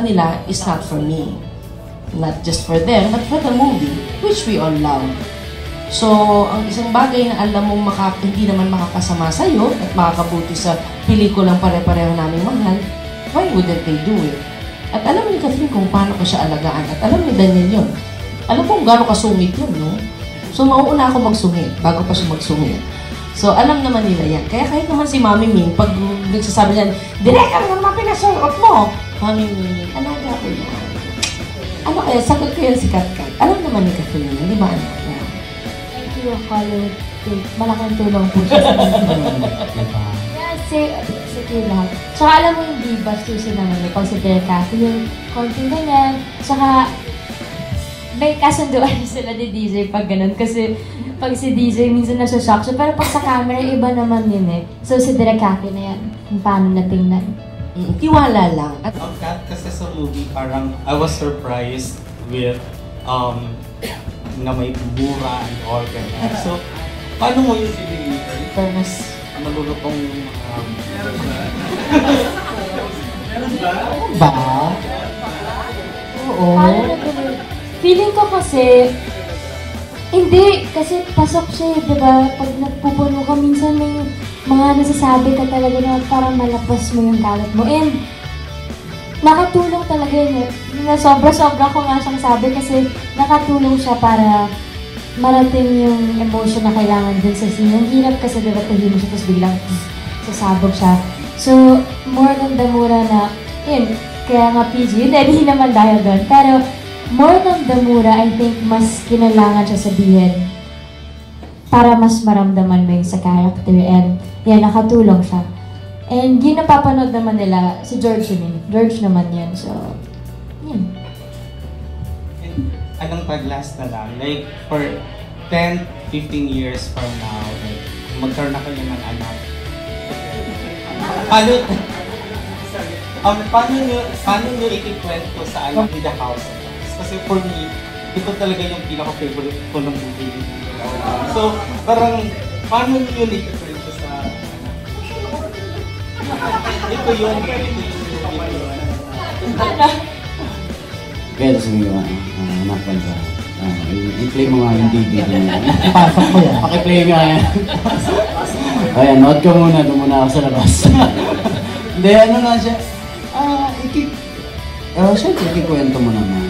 nila is not for me. Not just for them, but for the movie, which we all love. So, ang isang bagay na alam mong hindi naman makakasama sa'yo at makakabuti sa pelikulang pare-pareho namin mahal, why wouldn't they do it? At alam ni Catherine kung paano ko siya alagaan. At alam ni Daniel yun. Alam kong gano'ng kasungit yun, no? So, mauuna ako magsungit bago pa siya magsungit. So, alam naman nila yan. Kaya kahit naman si Mami Ming, pag nagsasabi niyan, Direk, ano naman pinasuot mo? Mami Ming, alaga ko yan. Ano kaya, sagot ko yan si Kat-Kat. Alam naman ni Catherine, di ba anak? Thank you, Colin. Malaking tulong po siya sa mga. Sige lang. Tsaka alam mo yung diba, susi naman yung pag sa Delcate, yung konting ganyan. Tsaka, may kasunduan sila ni DJ pag ganun. Kasi pag si DJ, minsan nasa-shock siya. Pero pag sa camera, iba naman yun eh. So si Delcate na yan. Kung paano natingnan. Tiwala lang. At Kat, kasi sa movie, parang I was surprised with na may mura and all ganyan. So, paano mo yung diniliver? Fairness, malulutong Meron ba? Meron ba? ba? Oo. Paano natin? Feeling ko kasi, hindi, kasi pasok siya, di ba? Pag nagpupuno ka, minsan may mga nasasabi ka talaga na parang malapas mo yung galit mo. And, nakatulong talaga yun. Na sobra-sobra ko nga siyang sabi kasi nakatulong siya para marating yung emotion na kailangan din sa scene. Ang hirap kasi diba tahimik siya tapos biglang sasabog siya. So, more than the mura na, yun, kaya nga PG, hindi naman dahil doon. Pero, more than the mura, I think mas kinailangan siya sabihin para mas maramdaman mo yung sa character and yan, nakatulong siya. And yun napapanood naman nila, si George yun. George naman yan, so, yun. And anong pag-last na lang? Like, for 10, 15 years from now, like, magkaroon na kayo ng anak. Paano nyo ikikwento sa anak ni The House of Us? Kasi for me, ito talaga yung pinaka-favorite ko ng movie. So, parang, paano nyo yun ikikwento sa anak? Ito yun. Kaya sabihin ko, anak ko ba? I-play mo nga yung DVD niya. Pasok mo yan. Pakiplay nga yan. Ayan, nood ka muna. Doon muna ako sa labas. Hindi, ano nga siya. Siyempre, ikikwento mo naman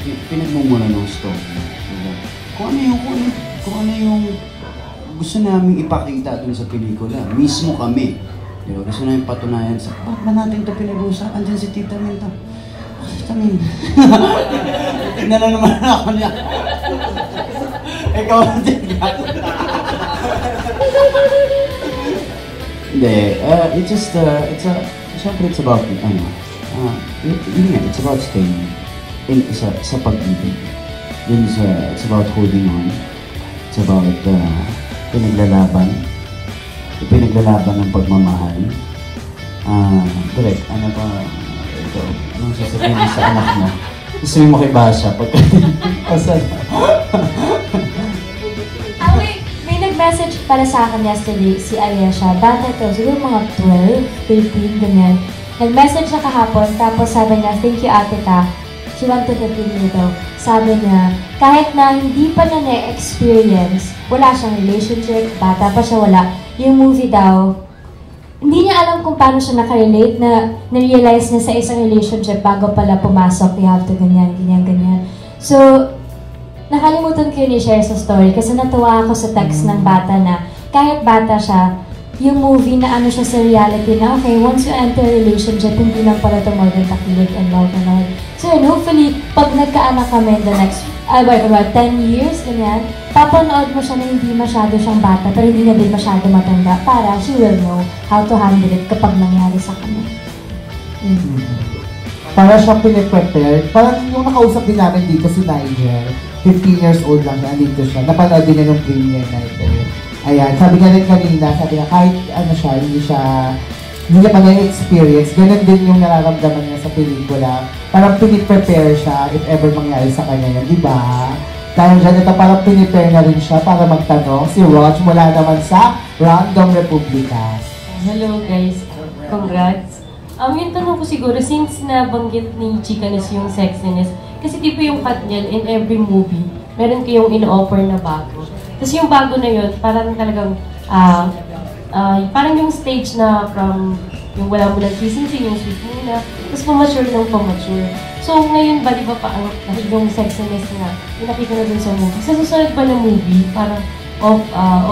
yung pinagmumula ng story. Diba? Kung ano yung gusto namin ipakita dun sa pelikula. Mismo kami. Diba? Gusto namin patunayan sa, bakit ba natin ito pinag-usapan? Andyan si Tita Minta. Tita Minta. Tignan na naman ako niya. Ikaw ang tignan. Hindi, siyempre it's about, it's about staying sa pag-ibig. It's about holding on. It's about pinaglalaban ng pagmamahal. Direk, ano pa, ito, anong sasabihin mo sa anak mo? Gusto mo makibasa pagka May nag-message para sa akin yesterday, si Ayesha. Bata to, siguro mga 12, 13, ganyan. Nag-message siya kahapon, tapos sabi niya, thank you ate ka. She wanted to tell me daw. Sabi niya, kahit na hindi pa niya na-experience, wala siyang relationship, bata pa siya, wala. Yung movie daw, hindi niya alam kung paano siya nakarelate na na-realize niya sa isang relationship bago pala pumasok, you have to ganyan, ganyan, ganyan. So, nakalimutan ko yun i-share sa story kasi natuwa ako sa text ng bata na kahit bata siya, yung movie na ano siya sa reality na, okay, once you enter a relationship, hindi lang pala ito more than takilig and love and all. So yun, hopefully, pag nagkaanak kami in the next, 10 years, ganyan, papanood mo siya na hindi masyado siyang bata, pero hindi na din masyado matanda, para she will know how to handle it kapag nangyari sa kanya. Para siya piniprepare, parang yung nakausap din namin dito si Nigel, 15 years old lang siya, andito siya, napanood din niya ng premiere na ito. Ayan, sabi nga rin kanina, sabi nga kahit ano siya, hindi niya pa na-experience, ganun din yung nararamdaman niya sa pelikula. Parang piniprepare siya if ever mangyari sa kanya yun, di ba? Dahil dyan ito, parang piniprepare na rin siya para magtanong. Si Rog mula naman sa Random Republica. Hello guys, congrats. Yung tanong ko siguro, since nabanggit ni Chikanes yung sexiness, kasi di ba yung Katniel in every movie, meron kayong in-offer na bago. Tapos yung bago na yun, parang talagang, parang yung stage na from yung wala mo ng kissing scene, yung sweet muna, tapos pumature ng pumature. So ngayon ba, di ba pa yung sexiness na, yung nakita na dun sa movie, sa susunod ba ng movie, parang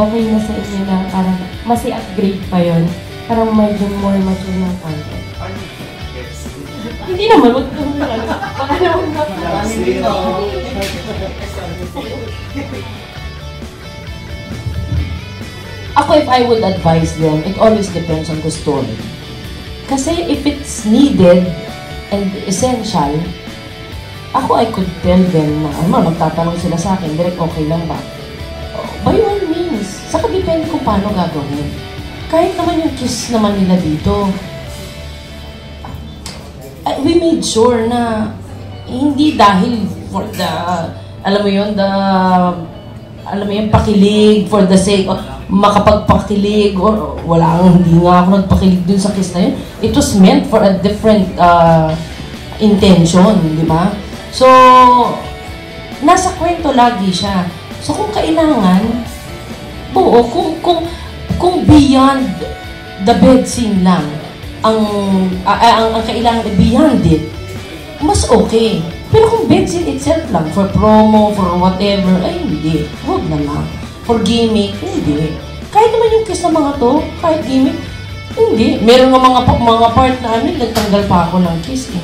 okay na sa inyo na parang mas i-upgrade pa yun, parang medyo more mature ng content. Hindi naman, wag ko lang. Baka naman na. Ako, if I would advise them, it always depends on the story. Kasi if it's needed and essential, ako, I could tell them na, magtatanong sila sa akin, direct okay lang ba? By all means. Saka depende kung paano gagawin. Kahit naman yung kiss naman nila dito, we made sure na hindi dahil for the, alam mo yun, pakilig for the sake of makapagpakilig or hindi nga ako nagpakilig dun sa kiss na yun. It was meant for a different intention, di ba? So, nasa kwento lagi siya. So, kung kailangan, buo, kung beyond the bed scene lang, ang kailangan beyond it, mas okay. Pero kung bed scene itself lang, for promo, for whatever, ay hindi. Huwag na lang. For gimmick, hindi. Kahit naman yung kiss ng mga to, kahit gimmick, hindi. Meron nga mga part namin, nagtanggal pa ako ng kiss eh.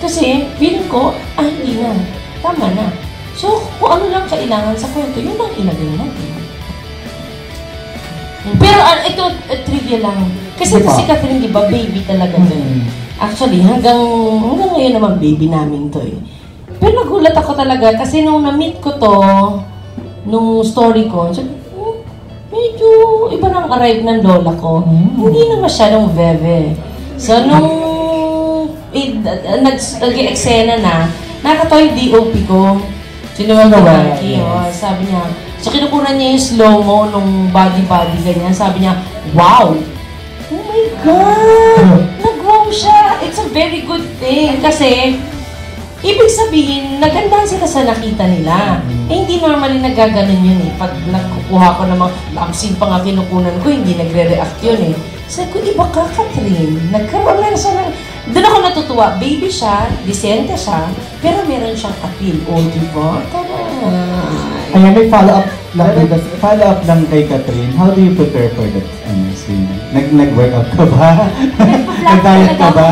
Kasi, feeling ko, hindi na. Tama na. So, kung ano lang kailangan sa kwento, yun lang ilagay natin. Pero ito, trivia lang. Kasi si Catherine, di ba, baby talaga to eh. Actually, hanggang ngayon naman baby namin to eh. Pero nagulat ako talaga kasi nung na-meet ko to, nung story ko, medyo iba nang arrive ng lola ko. Hindi na masyadong veve. So, nung nag-eksena na, nakatawa yung DOP ko. Sinuwag na Marky. Sabi niya, so kinukunan niya yung slow-mo nung body-body ganyan. Sabi niya, wow! Oh my God! Nag-wow siya! It's a very good thing. Kasi, ibig sabihin, nagandahan sila sa nakita nila. Hindi normally nagaganon yun eh. Pag nagkukuha ko ng mga love pa nga kinukunan ko, hindi nagre-react yun eh. Sabi ko, iba ka, Catherine. Nagkaroon lang siya ng... Doon ako natutuwa. Baby siya, disente siya, pero meron siyang appeal. Oh, diba? Ayan, may follow-up lang dito. Follow-up lang kay Catherine. How do you prepare for that scene? Nag-workout ka ba? Nag-diet ka ba?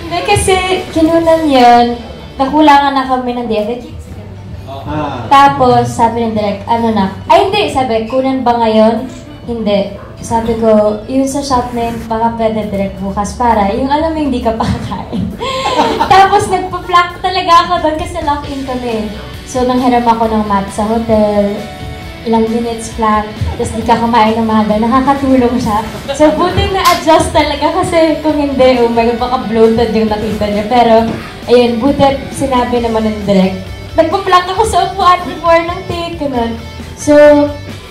Hindi, kasi kinunan yun, nakulangan na kami ng diet. Tapos, sabi ng direct, hindi, sabi, kunan ba ngayon? Hindi. Sabi ko, yun sa shop na yun, baka pwede direct bukas para, yung alam mo hindi ka pakakain. Tapos, nagpa-plank talaga ako doon kasi lock-in kami. So, nanghiram ako ng mat sa hotel, ilang minutes plank, tapos di ka kumain ng maga, nakakatulong siya. So, buti na-adjust talaga kasi kung hindi, baka bloated yung nakita niya. Pero, ayun, buti sinabi naman ng direct, nagpa-plank ako sa upuan before ng take, ganun. So,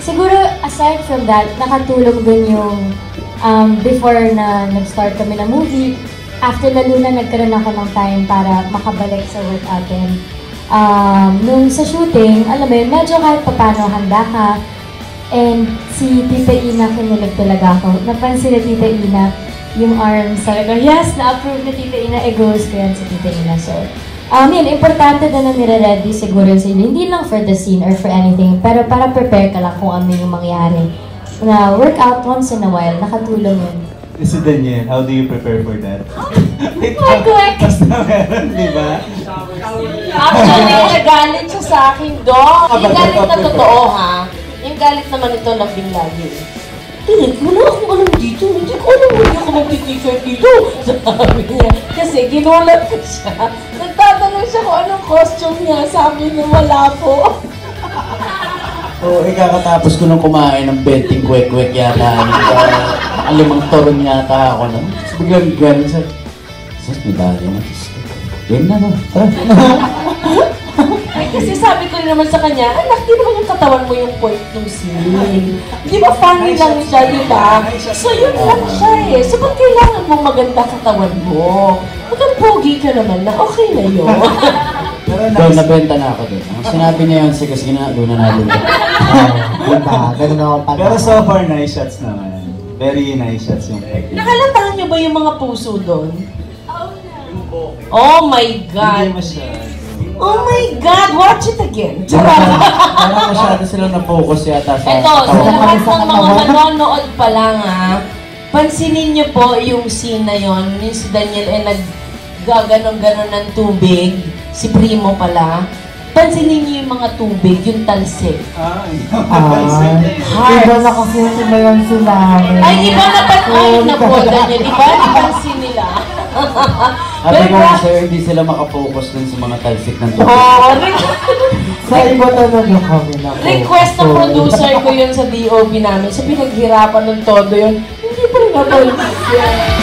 siguro, aside from that, nakatulong din yung before na nag-start kami ng movie. After lalo na nagkaroon ako ng time para makabalik sa workout din. Nung sa shooting, alam mo yun, medyo kahit papano handa ka. And si Tita Ina, kinilig talaga ako. Napansin ni Tita Ina yung arms. Sabi ko, yes, na-approve ni Tita Ina, goes ko yan sa Tita Ina. So, yun, importante na nire-ready siguro sila. Hindi lang for the scene or for anything, pero para prepare ka lang kung ano yung mangyari. Na workout once in a while, nakatulong yun. Si Daniel, how do you prepare for that? Quick! Basta meron, di ba? Actually, nagalit siya sa akin, Dok. Yung galit na totoo, ha? Yung galit naman ito, labing lagi. Direk, wala akong alam dito. Hindi ko alam, hindi ako mag-t-shirt dito. Sabi niya. Kasi ginulat ko siya. Nagtatanong siya kung anong costume niya. Sabi niya, wala po. Kakatapos ko nung kumain ng benting kwek-kwek yata. Alimang toron yata ako. Tapos biglang gano'n sa... Sas, may dali na. Game na. Tara. kasi sabi ko rin naman sa kanya, anak, di naman yung katawan mo yung point ng scene. Di ba funny lang siya, di ba? So yun lang siya eh. So ba't kailangan mong maganda katawan mo? Maganda pogi ka naman na, okay na yun. Pero nabenta na ako doon. Ang sinabi niya yun, kasi doon na nabenta. Diba? Ganun ako pag- Pero so far, nice shots naman. Very nice shots yung peg. Nakalataan niyo ba yung mga puso doon? Oh my God! Hindi masyado. Oh my God! Watch it again! Parang masyado silang na-focus yata sa Ito, sa katawan. lahat ng mga manonood pa lang pansinin niyo po yung scene na yon, yung si Daniel ay naggaganon-ganon ng tubig, si Primo pala. Pansinin niyo yung mga tubig, yung talsik. Iba na kasi simulan sila. Ay, iba na pa, ay, naku, Daniel, iba napansin nila. Sabi ko sir, hindi sila makafocus dun sa mga talsik ng tubig. Oh, Sa iba talaga kami na po. request ng producer ko yun sa DOP namin. Sa pinaghirapan ng todo yun, hindi pa rin napansin.